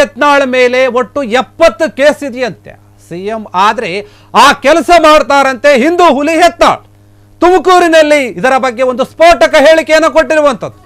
ಯತ್ನಾಳ್ ಮೇಲೆ ಒಟ್ಟು 70 ಕೇಸ್ ಇದೆಯಂತೆ. ಸಿಎಂ ಆದ್ರೆ ಆ ಕೆಲಸ ಮಾಡ್ತಾರಂತೆ ಹಿಂದೂ ಹುಲಿ ಯತ್ನಾಳ್. ತುಮಕೂರಿನಲ್ಲಿ ಇದರ ಬಗ್ಗೆ ಒಂದು ಸ್ಫೋಟಕ ಹೇಳಿಕೆಯನ್ನು ಕೊಟ್ಟಿರುವಂತದ್ದು.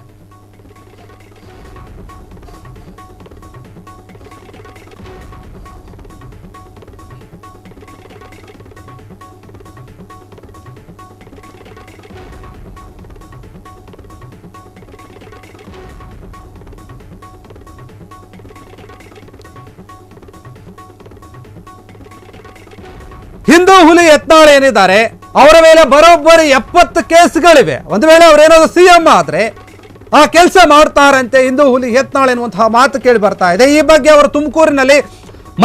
ಹಿಂದೂ ಹುಲಿ ಯತ್ನಾಳ್ ಏನಿದ್ದಾರೆ ಅವರ ಮೇಲೆ ಬರೋಬ್ಬರಿ 70 ಕೇಸ್ಗಳಿವೆ. ಒಂದು ವೇಳೆ ಅವರೇನಾದ್ರು ಸಿಎಂ ಆದ್ರೆ ಆ ಕೆಲಸ ಮಾಡ್ತಾರಂತೆ ಹಿಂದೂ ಹುಲಿ ಯತ್ನಾಳ್ ಎನ್ನುವಂತಹ ಮಾತು ಕೇಳಿ ಬರ್ತಾ ಇದೆ. ಈ ಬಗ್ಗೆ ಅವರು ತುಮಕೂರಿನಲ್ಲಿ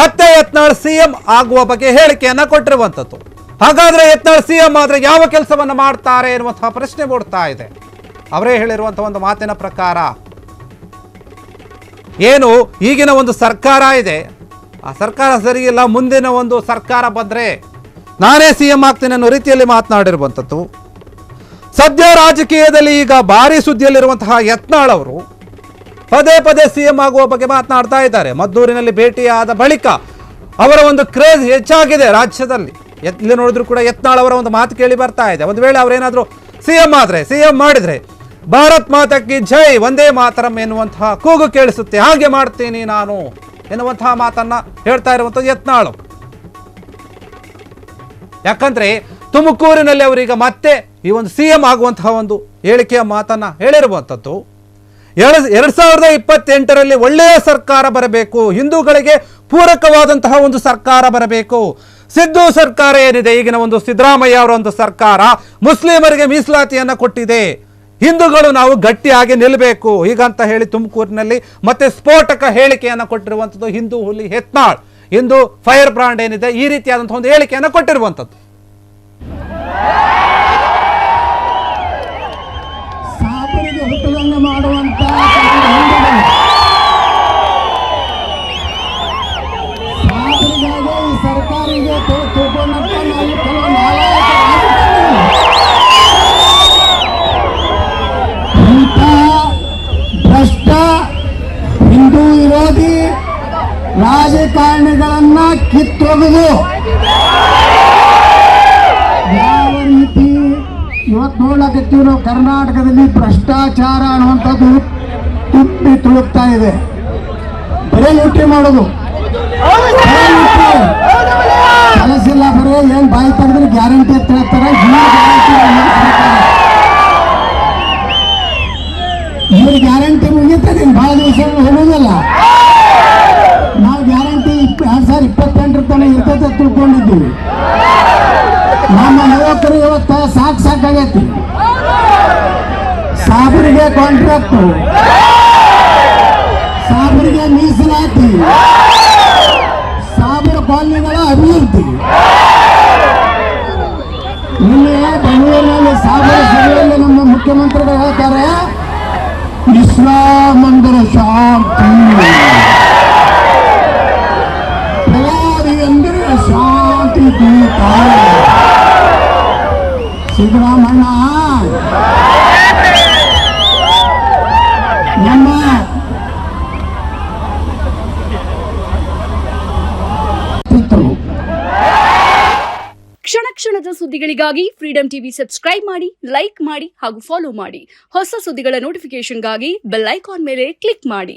ಮತ್ತೆ ಯತ್ನಾಳ್ ಸಿಎಂ ಆಗುವ ಬಗ್ಗೆ ಹೇಳಿಕೆಯನ್ನ ಕೊಟ್ಟಿರುವಂತದ್ದು. ಹಾಗಾದ್ರೆ ಯತ್ನಾಳ್ ಸಿಎಂ ಆದ್ರೆ ಯಾವ ಕೆಲಸವನ್ನ ಮಾಡ್ತಾರೆ ಎನ್ನುವಂತಹ ಪ್ರಶ್ನೆ ಮೂಡ್ತಾ ಇದೆ. ಅವರೇ ಹೇಳಿರುವಂತಹ ಒಂದು ಮಾತಿನ ಪ್ರಕಾರ ಏನು ಈಗಿನ ಒಂದು ಸರ್ಕಾರ ಇದೆ, ಆ ಸರ್ಕಾರ ಸರಿಯಿಲ್ಲ, ಮುಂದಿನ ಒಂದು ಸರ್ಕಾರ ಬಂದ್ರೆ ನಾನೇ ಸಿಎಂ ಆಗ್ತೇನೆ ಅನ್ನೋ ರೀತಿಯಲ್ಲಿ ಮಾತನಾಡಿರುವಂಥದ್ದು. ಸದ್ಯ ರಾಜಕೀಯದಲ್ಲಿ ಈಗ ಭಾರಿ ಸುದ್ದಿಯಲ್ಲಿರುವಂತಹ ಯತ್ನಾಳ್ ಅವರು ಪದೇ ಪದೇ ಸಿಎಂ ಆಗುವ ಬಗ್ಗೆ ಮಾತನಾಡ್ತಾ ಇದ್ದಾರೆ. ಮದ್ದೂರಿನಲ್ಲಿ ಭೇಟಿಯಾದ ಬಳಿಕ ಅವರ ಒಂದು ಕ್ರೇಜ್ ಹೆಚ್ಚಾಗಿದೆ ರಾಜ್ಯದಲ್ಲಿ. ಎಲ್ಲಿ ನೋಡಿದ್ರು ಕೂಡ ಯತ್ನಾಳ್ ಅವರ ಒಂದು ಮಾತು ಕೇಳಿ ಬರ್ತಾ ಇದೆ. ಒಂದು ವೇಳೆ ಅವರೇನಾದ್ರೂ ಸಿಎಂ ಮಾಡಿದ್ರೆ ಭಾರತ್ ಮಾತಾ ಕಿ ಜೈ, ವಂದೇ ಮಾತರಂ ಎನ್ನುವಂತಹ ಕೂಗು ಕೇಳಿಸುತ್ತೆ. ಹಾಗೆ ಮಾಡ್ತೀನಿ ನಾನು ಎನ್ನುವಂತಹ ಮಾತನ್ನ ಹೇಳ್ತಾ ಇರುವಂಥದ್ದು ಯತ್ನಾಳ್. ಯಾಕಂದ್ರೆ ತುಮಕೂರಿನಲ್ಲಿ ಅವರೀಗ ಮತ್ತೆ ಈ ಒಂದು ಸಿಎಂ ಆಗುವಂತಹ ಒಂದು ಹೇಳಿಕೆಯ ಮಾತನ್ನ ಹೇಳಿರುವಂಥದ್ದು. 2028ರಲ್ಲಿ ಒಳ್ಳೆಯ ಸರ್ಕಾರ ಬರಬೇಕು, ಹಿಂದೂಗಳಿಗೆ ಪೂರಕವಾದಂತಹ ಒಂದು ಸರ್ಕಾರ ಬರಬೇಕು. ಸಿದ್ದು ಸರ್ಕಾರ ಏನಿದೆ, ಈಗಿನ ಒಂದು ಸಿದ್ದರಾಮಯ್ಯ ಅವರ ಒಂದು ಸರ್ಕಾರ ಮುಸ್ಲಿಮರಿಗೆ ಮೀಸಲಾತಿಯನ್ನ ಕೊಟ್ಟಿದೆ, ಹಿಂದೂಗಳು ನಾವು ಗಟ್ಟಿಯಾಗಿ ನಿಲ್ಲಬೇಕು ಹೀಗಂತ ಹೇಳಿ ತುಮಕೂರಿನಲ್ಲಿ ಮತ್ತೆ ಸ್ಫೋಟಕ ಹೇಳಿಕೆಯನ್ನು ಕೊಟ್ಟಿರುವಂಥದ್ದು ಹಿಂದೂ ಹುಲಿ ಯತ್ನಾಳ್. ಹಿಂದೂ ಫೈರ್ ಬ್ರಾಂಡ್ ಏನಿದೆ ಈ ರೀತಿಯಾದಂತಹ ಒಂದು ಹೇಳಿಕೆಯನ್ನು ಕೊಟ್ಟಿರುವಂಥದ್ದು. ಹಿಂದೂ ವಿರೋಧಿ ರಾಜಕಾರಣಿಗಳನ್ನ ಕಿತ್ತೊಗೆದು ಯಾವ ರೀತಿ ಇವತ್ತು ನೋಡ್ಲಕತ್ತೀವಿ ನಾವು ಕರ್ನಾಟಕದಲ್ಲಿ ಭ್ರಷ್ಟಾಚಾರ ಅನ್ನುವಂಥದ್ದು ತುಪ್ಪಿ ತುಳುಕ್ತಾ ಇದೆ. ಬರೀ ಲೂಟಿ ಮಾಡೋದು, ಕೆಲಸ ಇಲ್ಲ, ಬರೀ ಏನ್ ಬಾಯಿ ತೆಗೆದ್ರೆ ಗ್ಯಾರಂಟಿ ಅಂತ ಹೇಳ್ತಾರೆ. ಇವ್ರ ಗ್ಯಾರಂಟಿ ಮುಗಿತದೆ, ಬಹಳ ದಿವಸ ಹೇಳೋದಲ್ಲ. ನಾವು ಗ್ಯಾರಂಟಿ 2028 ತನಕ ಇರ್ತದೆ ತಿಳ್ಕೊಂಡಿದ್ದೀವಿ. ನಮ್ಮ ಯುವಕರು ಇವತ್ತು ಸಾಕಾಗೈತಿ. ಸಾಬರಿಗೆ ಕಾಂಟ್ರಾಕ್ಟ್, ಸಾಬರಿಗೆ ಮೀಸಲಾತಿ, ಸಾಬರ ಕಾಲನಿಗಳ ಅಭಿವೃದ್ಧಿ. ಇಲ್ಲಿ ಬೆಂಗಳೂರಿನಲ್ಲಿ ಸಾಬರ ಸಭೆಯಲ್ಲಿ ನಮ್ಮ ಮುಖ್ಯಮಂತ್ರಿಗಳು ಹೇಳ್ತಾರೆ, ಇಸ್ಲಾಂ ಅಂದರೆ ಶಾಂತಿ, ಪ್ರವಾದಿ ಅಂದರೆ ಶಾಂತಿ ದೂತ. ಸಿದ್ದರಾಮಣ್ಣ ನಮ್ಮ ಕ್ಷಣ ಕ್ಷಣದ ಸುದ್ದಿಗಳಿಗಾಗಿ ಫ್ರೀಡಂ ಟಿವಿ ಸಬ್ಸ್ಕ್ರೈಬ್ ಮಾಡಿ, ಲೈಕ್ ಮಾಡಿ ಹಾಗೂ ಫಾಲೋ ಮಾಡಿ. ಹೊಸ ಸುದ್ದಿಗಳ ನೋಟಿಫಿಕೇಶನ್ಗಾಗಿ ಬೆಲ್ ಐಕಾನ್ ಮೇಲೆ ಕ್ಲಿಕ್ ಮಾಡಿ.